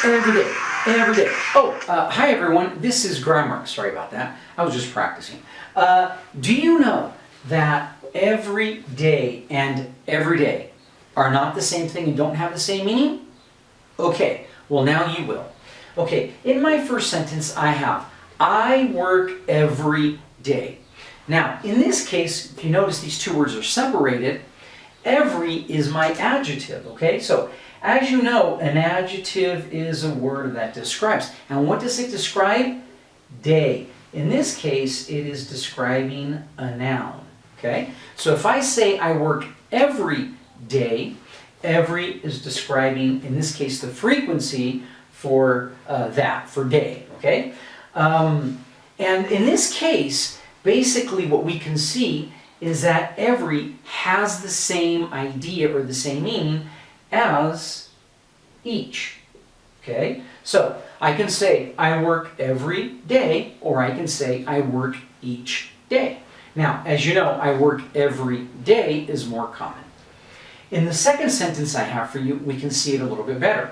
every day, every day. Oh, hi everyone, this is grammar. Sorry about that, I was just practicing. Do you know that every day and every day are not the same thing and don't have the same meaning? Okay, well now you will. Okay, in my first sentence I have, I work every day. Now, in this case, if you notice these two words are separated, every is my adjective, okay? So, as you know, an adjective is a word that describes. And what does it describe? Day. In this case, it is describing a noun, okay? So if I say I work every day, every is describing, in this case, the frequency for for day, okay? And in this case, basically what we can see is that every has the same idea or the same meaning as each, okay? So I can say I work every day, or I can say I work each day. Now, as you know, I work every day is more common. In the second sentence I have for you, we can see it a little bit better.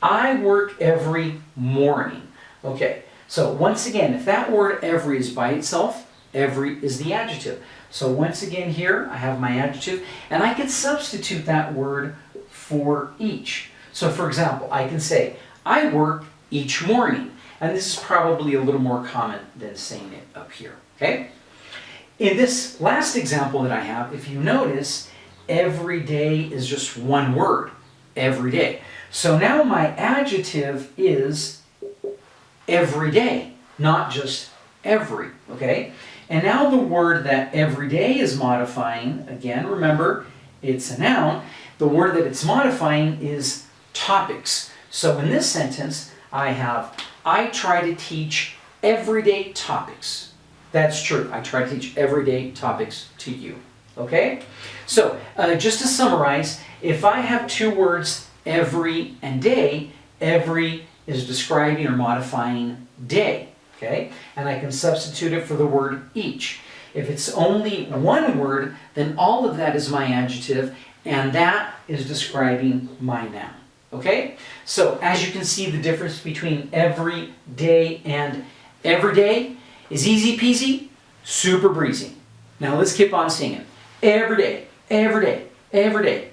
I work every morning. Okay, so once again, if that word every is by itself, every is the adjective. So once again here, I have my adjective, and I can substitute that word for each. So for example, I can say, I work each morning. And this is probably a little more common than saying it up here, okay? In this last example that I have, if you notice, every day is just one word, every day. So now my adjective is every day, not just every, okay? And now the word that every day is modifying, again, remember, it's a noun. The word that it's modifying is topics. So in this sentence, I have, I try to teach everyday topics. That's true. I try to teach everyday topics to you. Okay? So, just to summarize, if I have two words, every and day, every is describing or modifying day. Okay? And I can substitute it for the word each. If it's only one word, then all of that is my adjective, and that is describing my noun. Okay? So, as you can see, the difference between every day and every day is easy peasy, super breezy. Now let's keep on seeing it. Every day, every day, every day.